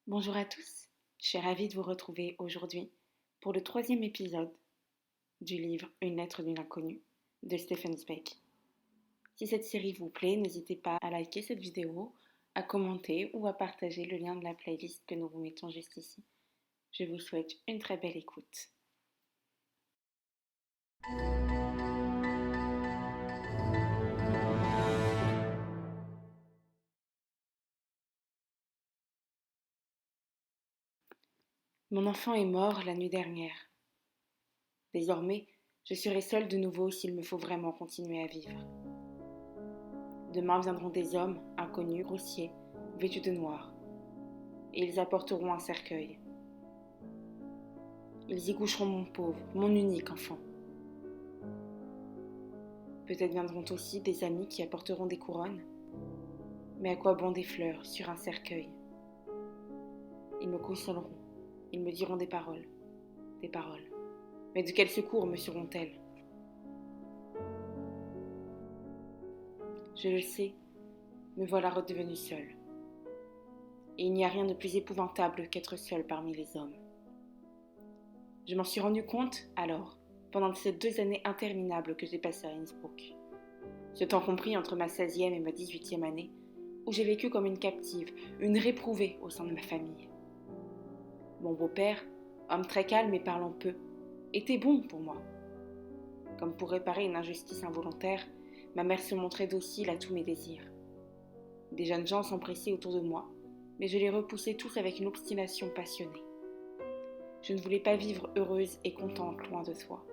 Bonjour à tous, je suis ravie de vous retrouver aujourd'hui pour le troisième épisode du livre Une lettre d'une inconnue de Stephen Zweig. Si cette série vous plaît, n'hésitez pas à liker cette vidéo, à commenter ou à partager le lien de la playlist que nous vous mettons juste ici. Je vous souhaite une très belle écoute. Mon enfant est mort la nuit dernière. Désormais, je serai seule de nouveau s'il me faut vraiment continuer à vivre. Demain viendront des hommes, inconnus, grossiers, vêtus de noir, et ils apporteront un cercueil. Ils y coucheront mon pauvre, mon unique enfant. Peut-être viendront aussi des amis qui apporteront des couronnes. Mais à quoi bon des fleurs sur un cercueil? Ils me consoleront, ils me diront des paroles. Mais de quel secours me seront-elles? Je le sais, me voilà redevenue seule. Et il n'y a rien de plus épouvantable qu'être seule parmi les hommes. Je m'en suis rendu compte alors, pendant ces 2 années interminables que j'ai passées à Innsbruck. Ce temps compris entre ma 16e et ma 18e année, où j'ai vécu comme une captive, une réprouvée au sein de ma famille. Mon beau-père, homme très calme et parlant peu, était bon pour moi. Comme pour réparer une injustice involontaire, ma mère se montrait docile à tous mes désirs. Des jeunes gens s'empressaient autour de moi, mais je les repoussais tous avec une obstination passionnée. Je ne voulais pas vivre heureuse et contente loin de toi,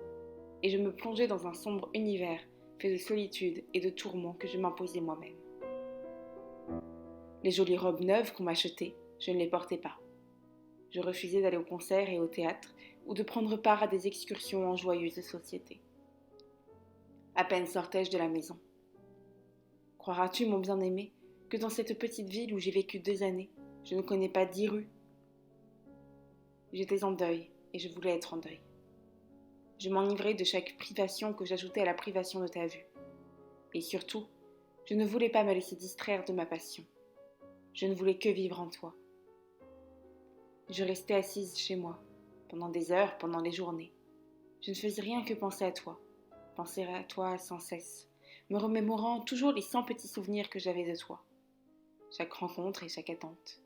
et je me plongeais dans un sombre univers fait de solitude et de tourments que je m'imposais moi-même. Les jolies robes neuves qu'on m'achetait, je ne les portais pas. Je refusais d'aller au concert et au théâtre ou de prendre part à des excursions en joyeuse société. À peine sortais-je de la maison. Croiras-tu, mon bien-aimé, que dans cette petite ville où j'ai vécu 2 années, je ne connais pas 10 rues? J'étais en deuil et je voulais être en deuil. Je m'enivrais de chaque privation que j'ajoutais à la privation de ta vue. Et surtout, je ne voulais pas me laisser distraire de ma passion. Je ne voulais que vivre en toi. Je restais assise chez moi, pendant des heures, pendant les journées. Je ne faisais rien que penser à toi sans cesse, me remémorant toujours les 100 petits souvenirs que j'avais de toi, chaque rencontre et chaque attente.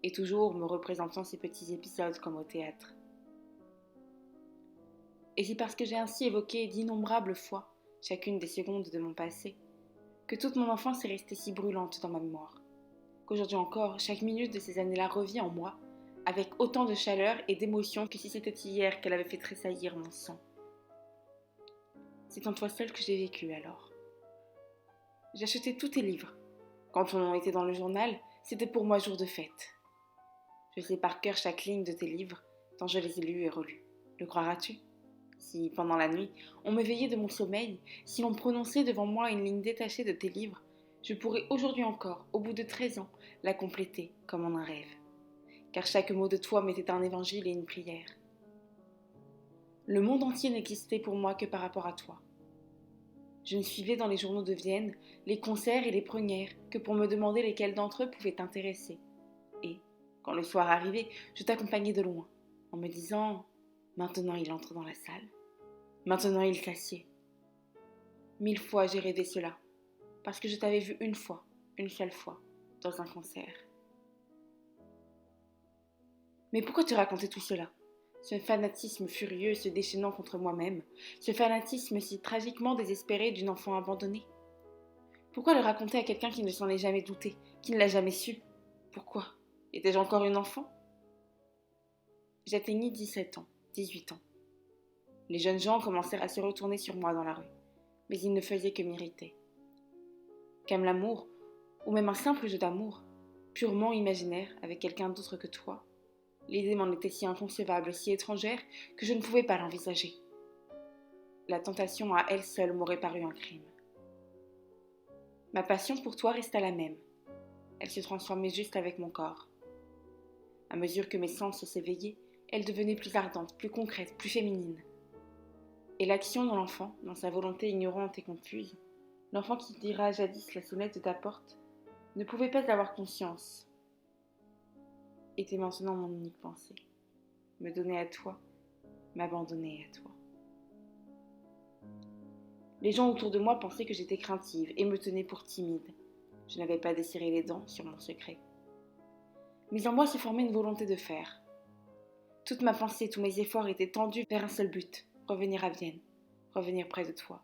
Et toujours me représentant ces petits épisodes comme au théâtre. Et c'est parce que j'ai ainsi évoqué d'innombrables fois chacune des secondes de mon passé, que toute mon enfance est restée si brûlante dans ma mémoire, qu'aujourd'hui encore, chaque minute de ces années-là revient en moi, avec autant de chaleur et d'émotion que si c'était hier qu'elle avait fait tressaillir mon sang. C'est en toi seul que j'ai vécu alors. J'achetais tous tes livres. Quand on était dans le journal, c'était pour moi jour de fête. Je sais par cœur chaque ligne de tes livres, tant je les ai lus et relus. Le croiras-tu? Si, pendant la nuit, on me veillait de mon sommeil, si l'on prononçait devant moi une ligne détachée de tes livres, je pourrais aujourd'hui encore, au bout de 13 ans, la compléter comme en un rêve. Car chaque mot de toi m'était un évangile et une prière. Le monde entier n'existait pour moi que par rapport à toi. Je ne suivais dans les journaux de Vienne les concerts et les premières que pour me demander lesquels d'entre eux pouvaient t'intéresser. Et, quand le soir arrivait, je t'accompagnais de loin, en me disant « Maintenant il entre dans la salle. Maintenant il s'assied. » 1000 fois j'ai rêvé cela, parce que je t'avais vu une seule fois, dans un concert. Mais pourquoi te raconter tout cela? Ce fanatisme furieux se déchaînant contre moi-même, ce fanatisme si tragiquement désespéré d'une enfant abandonnée. Pourquoi le raconter à quelqu'un qui ne s'en est jamais douté, qui ne l'a jamais su? Pourquoi? Étais-je encore une enfant? J'atteignis 17 ans, 18 ans. Les jeunes gens commencèrent à se retourner sur moi dans la rue, mais ils ne faisaient que m'irriter. Comme l'amour, ou même un simple jeu d'amour, purement imaginaire avec quelqu'un d'autre que toi, l'idée m'en était si inconcevable, si étrangère, que je ne pouvais pas l'envisager. La tentation à elle seule m'aurait paru un crime. Ma passion pour toi resta la même. Elle se transformait juste avec mon corps. À mesure que mes sens s'éveillaient, elle devenait plus ardente, plus concrète, plus féminine. Et l'action de l'enfant, dans sa volonté ignorante et confuse, l'enfant qui tira jadis la sonnette de ta porte, ne pouvait pas avoir conscience. était maintenant mon unique pensée. Me donner à toi, m'abandonner à toi. Les gens autour de moi pensaient que j'étais craintive et me tenaient pour timide. Je n'avais pas desserré les dents sur mon secret. Mais en moi se formait une volonté de faire. Toute ma pensée, tous mes efforts étaient tendus vers un seul but, revenir à Vienne, revenir près de toi.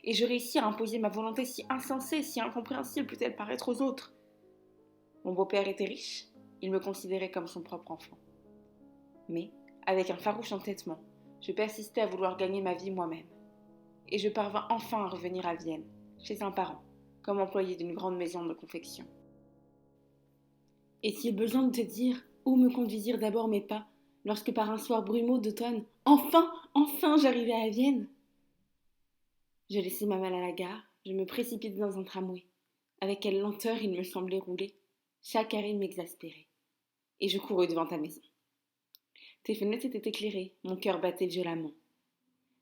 Et je réussis à imposer ma volonté si insensée, si incompréhensible peut-elle paraître aux autres. Mon beau-père était riche, il me considérait comme son propre enfant. Mais, avec un farouche entêtement, je persistais à vouloir gagner ma vie moi-même. Et je parvins enfin à revenir à Vienne, chez un parent, comme employé d'une grande maison de confection. Est-il besoin de te dire où me conduisirent d'abord mes pas, lorsque par un soir brumeux d'automne, enfin j'arrivai à Vienne? Je laissai ma malle à la gare, je me précipitai dans un tramway. Avec quelle lenteur il me semblait rouler. Chaque arrêt m'exaspérait. Et je courus devant ta maison. Tes fenêtres étaient éclairées, mon cœur battait violemment.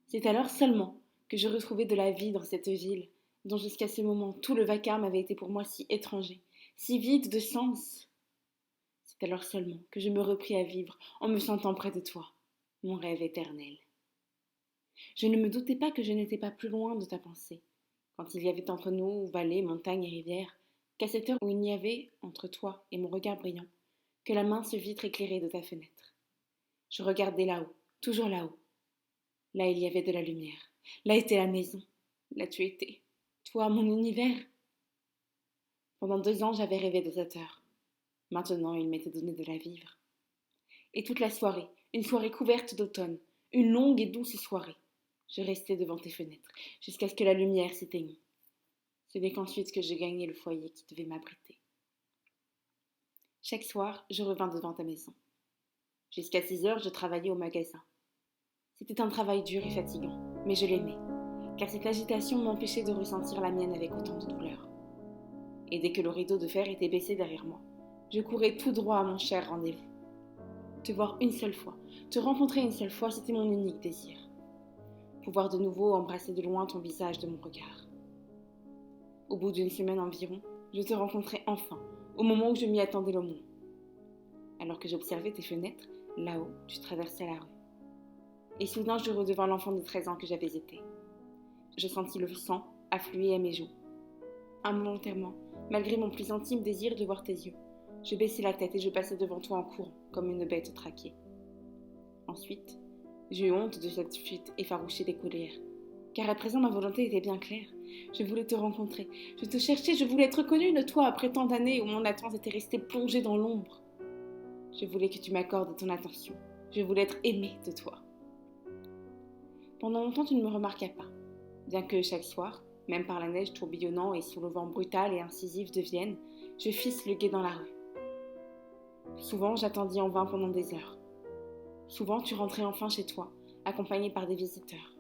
C'est alors seulement que je retrouvai de la vie dans cette ville, dont jusqu'à ce moment tout le vacarme avait été pour moi si étranger, si vide de sens. C'est alors seulement que je me repris à vivre en me sentant près de toi, mon rêve éternel. Je ne me doutais pas que je n'étais pas plus loin de ta pensée, quand il y avait entre nous vallées, montagnes et rivières, qu'à cette heure où il n'y avait, entre toi et mon regard brillant, que la mince vitre éclairée de ta fenêtre. Je regardais là-haut, toujours là-haut. Là il y avait de la lumière, là était la maison, là tu étais, toi, mon univers. Pendant 2 ans j'avais rêvé de cette heure. Maintenant il m'était donné de la vivre. Et toute la soirée, une soirée couverte d'automne, une longue et douce soirée, je restais devant tes fenêtres, jusqu'à ce que la lumière s'éteignît. Ce n'est qu'ensuite que j'ai gagné le foyer qui devait m'abriter. Chaque soir, je revins devant ta maison. Jusqu'à 6 heures, je travaillais au magasin. C'était un travail dur et fatigant, mais je l'aimais, car cette agitation m'empêchait de ressentir la mienne avec autant de douleur. Et dès que le rideau de fer était baissé derrière moi, je courais tout droit à mon cher rendez-vous. Te voir une seule fois, te rencontrer une seule fois, c'était mon unique désir. Pouvoir de nouveau embrasser de loin ton visage de mon regard. Au bout d'une semaine environ, je te rencontrai enfin, au moment où je m'y attendais le moins. Alors que j'observais tes fenêtres, là-haut, tu traversais la rue. Et soudain, je redevins l'enfant de 13 ans que j'avais été. Je sentis le sang affluer à mes joues. Involontairement, malgré mon plus intime désir de voir tes yeux, je baissai la tête et je passai devant toi en courant, comme une bête traquée. Ensuite, j'ai eu honte de cette fuite effarouchée des colères, car à présent ma volonté était bien claire. Je voulais te rencontrer, je te cherchais, je voulais être connue de toi après tant d'années où mon attente était restée plongée dans l'ombre. Je voulais que tu m'accordes ton attention, je voulais être aimée de toi. Pendant longtemps tu ne me remarquas pas, bien que chaque soir, même par la neige tourbillonnant et sous le vent brutal et incisif de Vienne, je fisse le guet dans la rue. Souvent j'attendis en vain pendant des heures. Souvent tu rentrais enfin chez toi, accompagné par des visiteurs.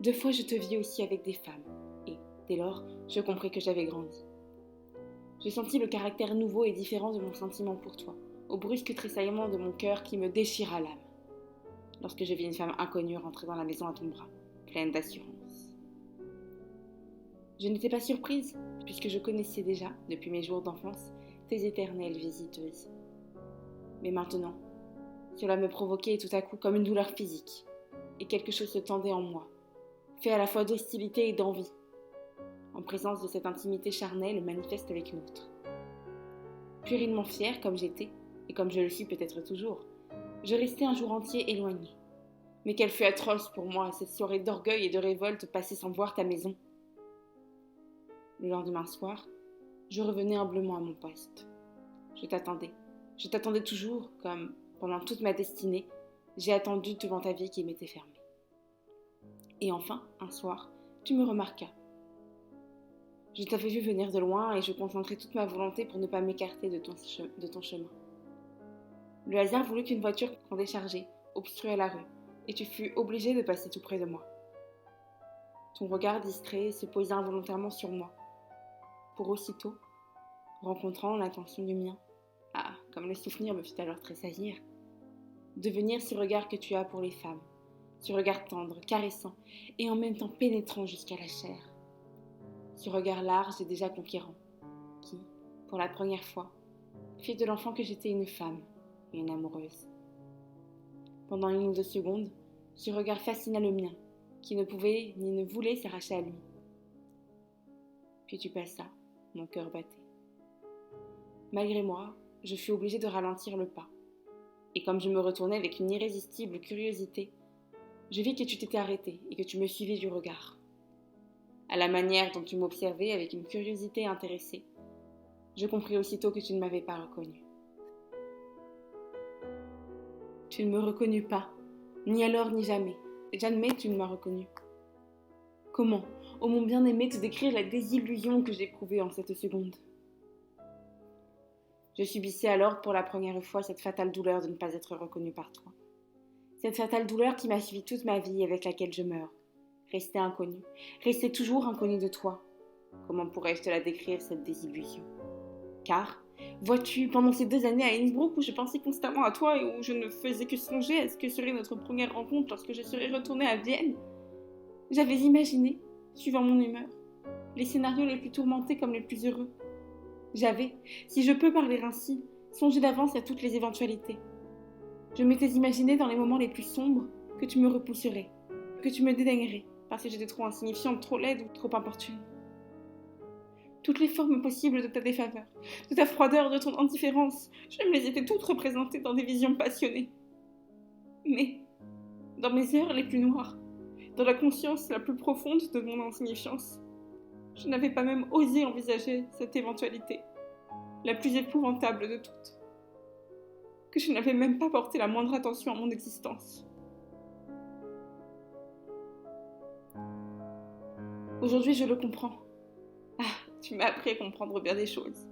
2 fois je te vis aussi avec des femmes, et, dès lors, je compris que j'avais grandi. Je sentis le caractère nouveau et différent de mon sentiment pour toi, au brusque tressaillement de mon cœur qui me déchira l'âme, lorsque je vis une femme inconnue rentrer dans la maison à ton bras, pleine d'assurance. Je n'étais pas surprise, puisque je connaissais déjà, depuis mes jours d'enfance, tes éternelles visiteuses. Mais maintenant, cela me provoquait tout à coup comme une douleur physique, et quelque chose se tendait en moi, fait à la fois d'hostilité et d'envie, en présence de cette intimité charnelle manifeste avec une autre. Puérilement fière comme j'étais, et comme je le suis peut-être toujours, je restai un jour entier éloignée. Mais qu'elle fut atroce pour moi, cette soirée d'orgueil et de révolte passée sans voir ta maison. Le lendemain soir, je revenais humblement à mon poste. Je t'attendais toujours, comme, pendant toute ma destinée, j'ai attendu devant ta vie qui m'était fermée. Et enfin, un soir, tu me remarquas. Je t'avais vu venir de loin et je concentrais toute ma volonté pour ne pas m'écarter de ton chemin. Le hasard voulut qu'une voiture qu'on déchargeait obstruait la rue, et tu fus obligé de passer tout près de moi. Ton regard distrait se posa involontairement sur moi, pour aussitôt, rencontrant l'intention du mien, comme le souvenir me fit alors tressaillir, devenir ce regard que tu as pour les femmes, ce regard tendre, caressant, et en même temps pénétrant jusqu'à la chair. Ce regard large et déjà conquérant, qui, pour la première fois, fit de l'enfant que j'étais une femme et une amoureuse. Pendant 1 ou 2 secondes, ce regard fascina le mien, qui ne pouvait ni ne voulait s'arracher à lui. Puis tu passas, mon cœur battait. Malgré moi, je fus obligée de ralentir le pas. Et comme je me retournais avec une irrésistible curiosité, je vis que tu t'étais arrêté et que tu me suivais du regard. À la manière dont tu m'observais avec une curiosité intéressée, je compris aussitôt que tu ne m'avais pas reconnu. Tu ne me reconnus pas, ni alors ni jamais. J'admets que tu ne m'as reconnu. Comment, ô mon bien-aimé, te décrire la désillusion que j'éprouvais en cette seconde? Je subissais alors pour la première fois cette fatale douleur de ne pas être reconnue par toi. Cette fatale douleur qui m'a suivi toute ma vie et avec laquelle je meurs. Rester inconnue, rester toujours inconnue de toi. Comment pourrais-je te la décrire, cette désillusion? Car, vois-tu, pendant ces 2 années à Innsbruck où je pensais constamment à toi et où je ne faisais que songer à ce que serait notre première rencontre lorsque je serais retournée à Vienne, j'avais imaginé, suivant mon humeur, les scénarios les plus tourmentés comme les plus heureux. J'avais, si je peux parler ainsi, songé d'avance à toutes les éventualités. Je m'étais imaginé dans les moments les plus sombres que tu me repousserais, que tu me dédaignerais, parce que j'étais trop insignifiante, trop laide ou trop importune. Toutes les formes possibles de ta défaveur, de ta froideur, de ton indifférence, je me les étais toutes représentées dans des visions passionnées. Mais, dans mes heures les plus noires, dans la conscience la plus profonde de mon insignifiance, je n'avais pas même osé envisager cette éventualité, la plus épouvantable de toutes, que je n'avais même pas porté la moindre attention à mon existence. Aujourd'hui, je le comprends. Ah, tu m'as appris à comprendre bien des choses.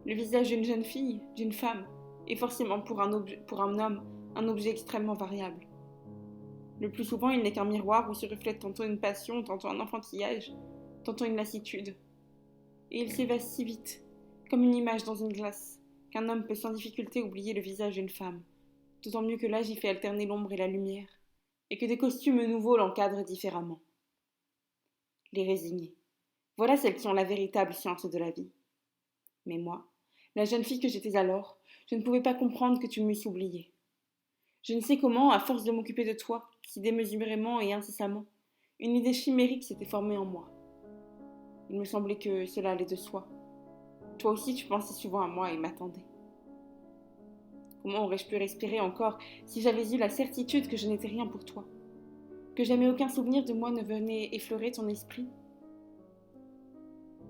Le visage d'une jeune fille, d'une femme, est forcément pour un homme un objet extrêmement variable. Le plus souvent, il n'est qu'un miroir où se reflète tantôt une passion, tantôt un enfantillage, tantôt une lassitude. Et il s'évase si vite, comme une image dans une glace, qu'un homme peut sans difficulté oublier le visage d'une femme, d'autant mieux que l'âge y fait alterner l'ombre et la lumière, et que des costumes nouveaux l'encadrent différemment. Les résignées. Voilà celles qui ont la véritable science de la vie. Mais moi, la jeune fille que j'étais alors, je ne pouvais pas comprendre que tu m'eusses oubliée. Je ne sais comment, à force de m'occuper de toi, si démesurément et incessamment, une idée chimérique s'était formée en moi. Il me semblait que cela allait de soi. Toi aussi, tu pensais souvent à moi et m'attendais. Comment aurais-je pu respirer encore si j'avais eu la certitude que je n'étais rien pour toi, que jamais aucun souvenir de moi ne venait effleurer ton esprit?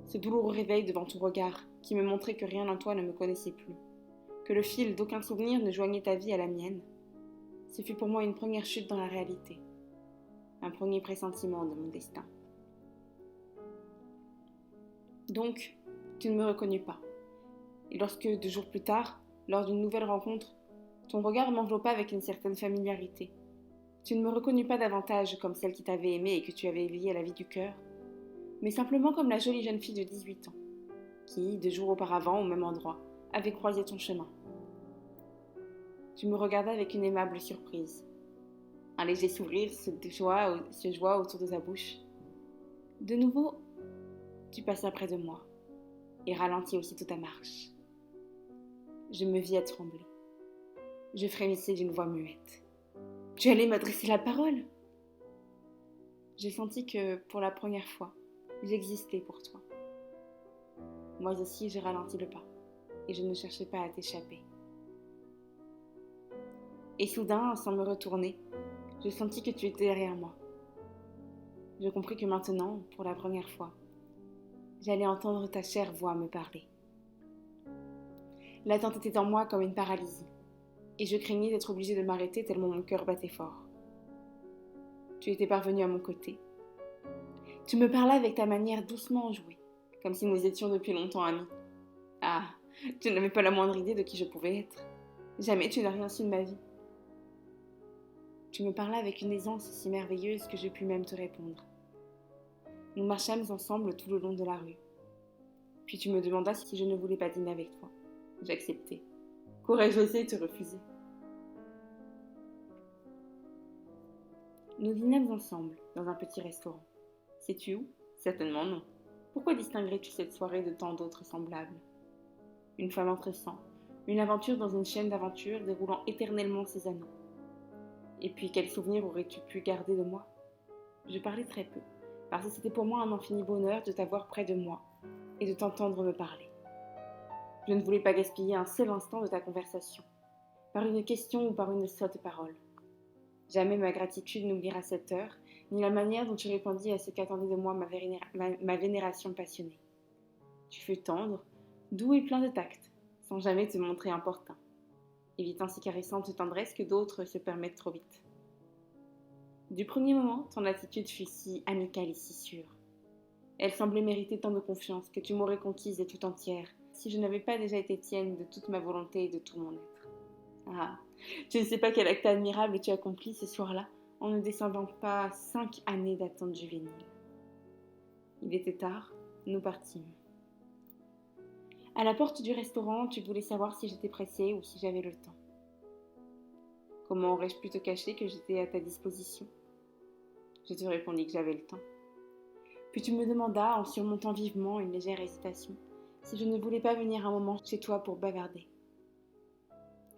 Ce douloureux réveil devant ton regard, qui me montrait que rien en toi ne me connaissait plus, que le fil d'aucun souvenir ne joignait ta vie à la mienne, ce fut pour moi une première chute dans la réalité, un premier pressentiment de mon destin. Donc, tu ne me reconnus pas. Et lorsque, 2 jours plus tard, lors d'une nouvelle rencontre, ton regard m'enveloppa avec une certaine familiarité, tu ne me reconnus pas davantage comme celle qui t'avait aimée et que tu avais éveillée à la vie du cœur, mais simplement comme la jolie jeune fille de 18 ans, qui, 2 jours auparavant, au même endroit, avait croisé ton chemin. Tu me regardas avec une aimable surprise. Un léger sourire se joua autour de ta bouche. De nouveau, tu passas près de moi et ralentis aussitôt ta marche. Je me vis à trembler. Je frémissais d'une voix muette. Tu allais m'adresser la parole. J'ai senti que, pour la première fois, j'existais pour toi. Moi aussi, j'ai ralenti le pas et je ne cherchais pas à t'échapper. Et soudain, sans me retourner, je sentis que tu étais derrière moi. Je compris que maintenant, pour la première fois, j'allais entendre ta chère voix me parler. L'attente était en moi comme une paralysie, et je craignais d'être obligée de m'arrêter tellement mon cœur battait fort. Tu étais parvenu à mon côté. Tu me parlais avec ta manière doucement enjouée, comme si nous étions depuis longtemps amis. Ah, tu n'avais pas la moindre idée de qui je pouvais être. Jamais tu n'as rien su de ma vie. Tu me parlais avec une aisance si merveilleuse que je pus même te répondre. Nous marchâmes ensemble tout le long de la rue. Puis tu me demandas si je ne voulais pas dîner avec toi. J'acceptai. Qu'aurais-je osé te refuser? Nous dînâmes ensemble, dans un petit restaurant. Sais-tu où? Certainement non. Pourquoi distinguerais-tu cette soirée de tant d'autres semblables? une femme entre sang, une aventure dans une chaîne d'aventures déroulant éternellement ses anneaux. Et puis quel souvenir aurais-tu pu garder de moi? Je parlais très peu, parce que c'était pour moi un infini bonheur de t'avoir près de moi et de t'entendre me parler. Je ne voulais pas gaspiller un seul instant de ta conversation, par une question ou par une sotte parole. Jamais ma gratitude n'oubliera cette heure, ni la manière dont tu répondis à ce qu'attendait de moi ma vénération passionnée. Tu fus tendre, doux et plein de tact, sans jamais te montrer importun, évitant si caressante tendresse que d'autres se permettent trop vite. Du premier moment, ton attitude fut si amicale et si sûre. Elle semblait mériter tant de confiance que tu m'aurais conquise et tout entière, si je n'avais pas déjà été tienne de toute ma volonté et de tout mon être. Ah, tu ne sais pas quel acte admirable tu accomplis ce soir-là, en ne descendant pas 5 années d'attente juvénile. Il était tard, nous partîmes. À la porte du restaurant, tu voulais savoir si j'étais pressée ou si j'avais le temps. Comment aurais-je pu te cacher que j'étais à ta disposition? Je te répondis que j'avais le temps. Puis tu me demandas, en surmontant vivement une légère hésitation, si je ne voulais pas venir un moment chez toi pour bavarder.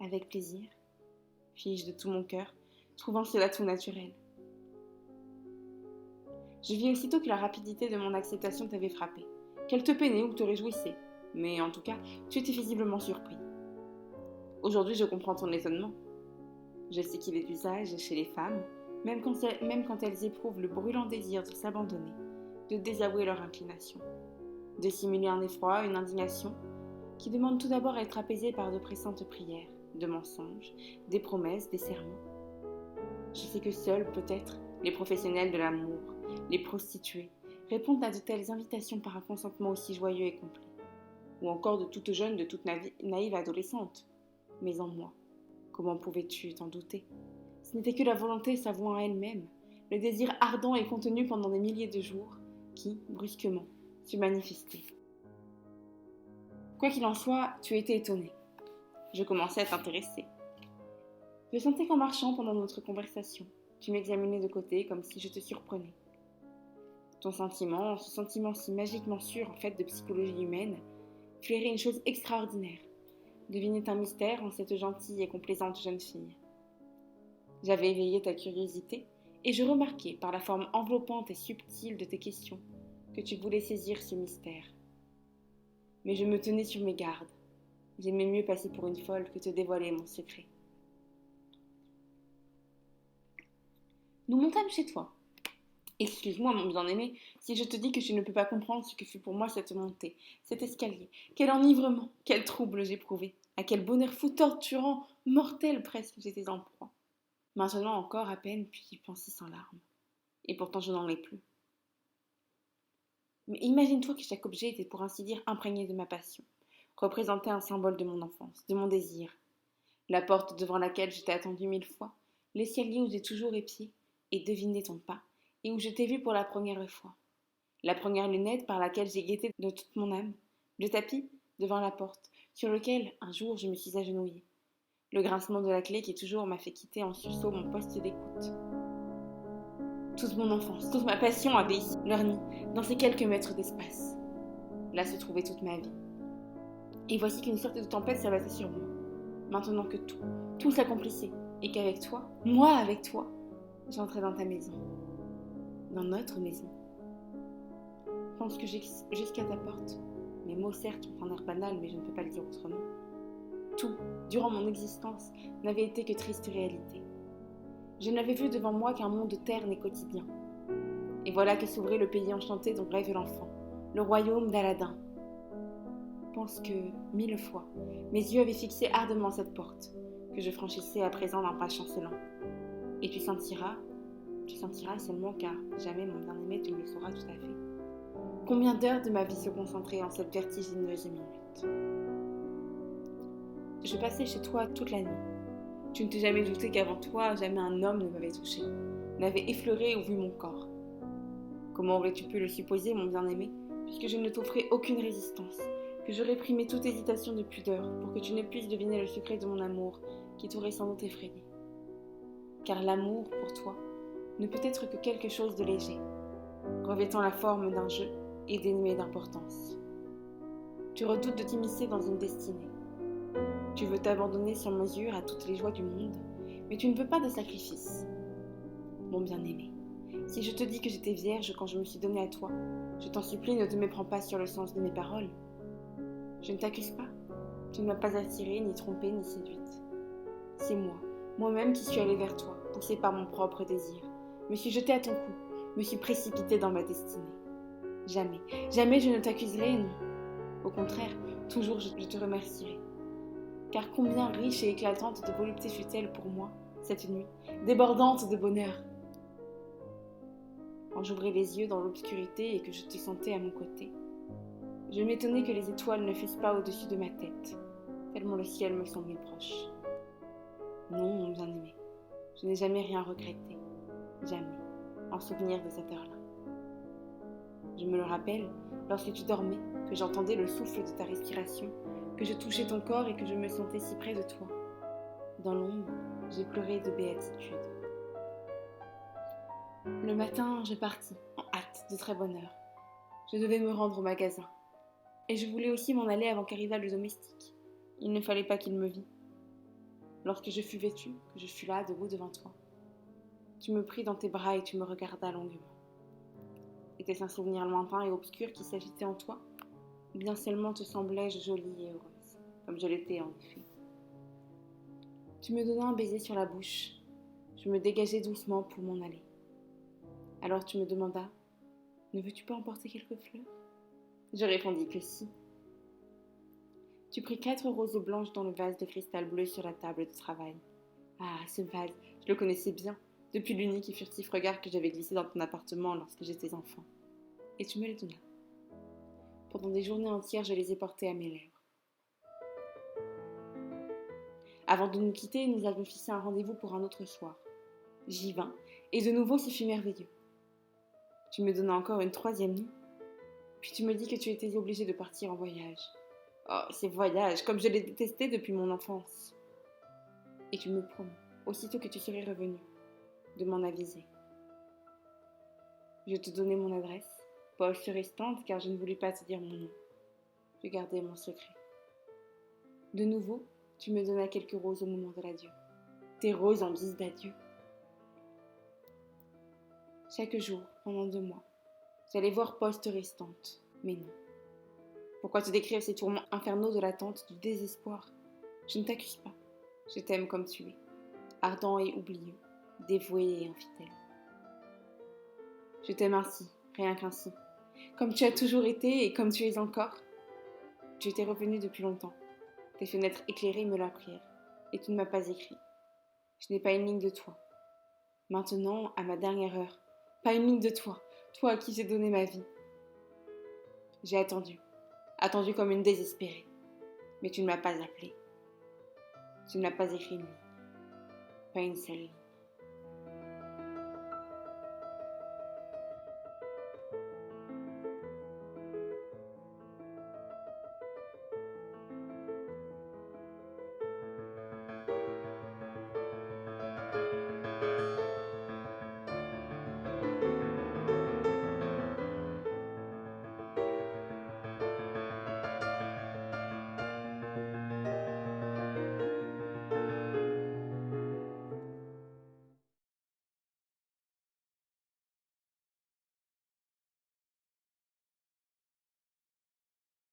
Avec plaisir, fis-je de tout mon cœur, trouvant cela tout naturel. Je vis aussitôt que la rapidité de mon acceptation t'avait frappé, qu'elle te peinait ou te réjouissait, mais en tout cas, tu étais visiblement surpris. Aujourd'hui, je comprends ton étonnement. Je sais qu'il est d'usage chez les femmes, même quand elles éprouvent le brûlant désir de s'abandonner, de désavouer leur inclination, de simuler un effroi, une indignation, qui demandent tout d'abord à être apaisées par de pressantes prières, de mensonges, des promesses, des serments. Je sais que seuls, peut-être, les professionnels de l'amour, les prostituées, répondent à de telles invitations par un consentement aussi joyeux et complet, ou encore de toute jeune, de toute naïve adolescente. Mais en moi, comment pouvais-tu t'en douter? Ce n'était que la volonté s'avouant à elle-même, le désir ardent et contenu pendant des milliers de jours, qui, brusquement, se manifestait. Quoi qu'il en soit, tu étais étonné. Je commençais à t'intéresser. Je sentais qu'en marchant pendant notre conversation, tu m'examinais de côté comme si je te surprenais. Ton sentiment, ce sentiment si magiquement sûr en fait de psychologie humaine, flairait une chose extraordinaire, devinait un mystère en cette gentille et complaisante jeune fille. J'avais éveillé ta curiosité et je remarquais par la forme enveloppante et subtile de tes questions que tu voulais saisir ce mystère. Mais je me tenais sur mes gardes. J'aimais mieux passer pour une folle que te dévoiler mon secret. Nous montâmes chez toi. Excuse-moi, mon bien-aimé, si je te dis que tu ne peux pas comprendre ce que fut pour moi cette montée, cet escalier. Quel enivrement, quel trouble j'éprouvais, à quel bonheur fou, torturant, mortel presque j'étais en proie. Maintenant encore à peine puis-je y penser sans larmes. Et pourtant je n'en ai plus. Mais imagine-toi que chaque objet était pour ainsi dire imprégné de ma passion, représentait un symbole de mon enfance, de mon désir. La porte devant laquelle je t'ai attendu 1000 fois, l'escalier où j'ai toujours épié et deviné ton pas, et où je t'ai vu pour la première fois. La première lunette par laquelle j'ai guetté de toute mon âme, le tapis devant la porte, sur lequel un jour je me suis agenouillée, le grincement de la clé qui toujours m'a fait quitter en sursaut mon poste d'écoute. Toute mon enfance, toute ma passion avait ici leur nid, dans ces quelques mètres d'espace. Là se trouvait toute ma vie. Et voici qu'une sorte de tempête s'abattait sur moi, maintenant que tout s'accomplissait, et qu'avec toi, moi avec toi, j'entrais dans ta maison, dans notre maison. Pense que jusqu'à ta porte, mes mots certes ont un air banal, mais je ne peux pas le dire autrement. Tout, durant mon existence, n'avait été que triste réalité. Je n'avais vu devant moi qu'un monde terne et quotidien. Et voilà que s'ouvrait le pays enchanté dont rêve l'enfant, le royaume d'Aladin. Pense que, 1000 fois, mes yeux avaient fixé ardemment cette porte, que je franchissais à présent d'un pas chancelant. Et tu sentiras seulement car jamais mon bien-aimé tu ne le sauras tout à fait, combien d'heures de ma vie se concentraient en cette vertigineuse minute. Je passais chez toi toute la nuit. Tu ne t'es jamais douté qu'avant toi, jamais un homme ne m'avait touché, n'avait effleuré ou vu mon corps. Comment aurais-tu pu le supposer, mon bien-aimé, puisque je ne t'offrais aucune résistance, que je réprimais toute hésitation de pudeur pour que tu ne puisses deviner le secret de mon amour qui t'aurait sans doute effrayé. Car l'amour, pour toi, ne peut être que quelque chose de léger, revêtant la forme d'un jeu et dénué d'importance. Tu redoutes de t'immiscer dans une destinée. Tu veux t'abandonner sans mesure à toutes les joies du monde, mais tu ne veux pas de sacrifice. Mon bien-aimé, si je te dis que j'étais vierge quand je me suis donnée à toi, je t'en supplie, ne te méprends pas sur le sens de mes paroles. Je ne t'accuse pas. Tu ne m'as pas attirée, ni trompée, ni séduite. C'est moi, moi-même qui suis allée vers toi, poussée par mon propre désir. Me suis jetée à ton cou, me suis précipitée dans ma destinée. Jamais, jamais je ne t'accuserai, non. Au contraire, toujours je te remercierai. Car combien riche et éclatante de volupté fut-elle pour moi, cette nuit, débordante de bonheur. Quand j'ouvrais les yeux dans l'obscurité et que je te sentais à mon côté, je m'étonnais que les étoiles ne fussent pas au-dessus de ma tête, tellement le ciel me semblait proche. Non, mon bien-aimé, je n'ai jamais rien regretté, jamais, en souvenir de cette heure-là. Je me le rappelle, lorsque tu dormais, que j'entendais le souffle de ta respiration, que je touchais ton corps et que je me sentais si près de toi. Dans l'ombre, j'ai pleuré de béatitude. Le matin, je partis, en hâte, de très bonne heure. Je devais me rendre au magasin. Et je voulais aussi m'en aller avant qu'arrivât le domestique. Il ne fallait pas qu'il me vît. Lorsque je fus vêtue, que je fus là, debout devant toi, tu me pris dans tes bras et tu me regardas longuement. Était-ce un souvenir lointain et obscur qui s'agitait en toi, ou bien seulement te semblais-je jolie et heureuse, comme je l'étais en effet. Tu me donnais un baiser sur la bouche. Je me dégageai doucement pour m'en aller. Alors tu me demandas, ne veux-tu pas emporter quelques fleurs? Je répondis que si. Tu pris 4 roses blanches dans le vase de cristal bleu sur la table de travail. Ah, ce vase, je le connaissais bien, depuis l'unique et furtif regard que j'avais glissé dans ton appartement lorsque j'étais enfant. Et tu me les donnas. Pendant des journées entières, je les ai portés à mes lèvres. Avant de nous quitter, nous avions fixé un rendez-vous pour un autre soir. J'y vins, et de nouveau ce fut merveilleux. Tu me donnas encore une 3e nuit, puis tu me dis que tu étais obligée de partir en voyage. Oh, ces voyages, comme je les détestais depuis mon enfance. Et tu me promis, aussitôt que tu serais revenu, de m'en aviser. Je te donnai mon adresse, poche restante car je ne voulus pas te dire mon nom. Je gardai mon secret. De nouveau, tu me donnas quelques roses au moment de l'adieu. Tes roses en guise d'adieu. Chaque jour, pendant 2 mois, j'allais voir poste restante, mais non. Pourquoi te décrire ces tourments infernaux de l'attente, du désespoir? Je ne t'accuse pas. Je t'aime comme tu es, ardent et oublieux, dévoué et infidèle. Je t'aime ainsi, rien qu'ainsi, comme tu as toujours été et comme tu es encore. Tu étais revenu depuis longtemps. Tes fenêtres éclairées me l'apprirent, et tu ne m'as pas écrit. Je n'ai pas une ligne de toi. Maintenant, à ma dernière heure, pas une ligne de toi, toi à qui j'ai donné ma vie. J'ai attendu comme une désespérée, mais tu ne m'as pas appelé. Tu ne m'as pas écrit une ligne, pas une seule ligne.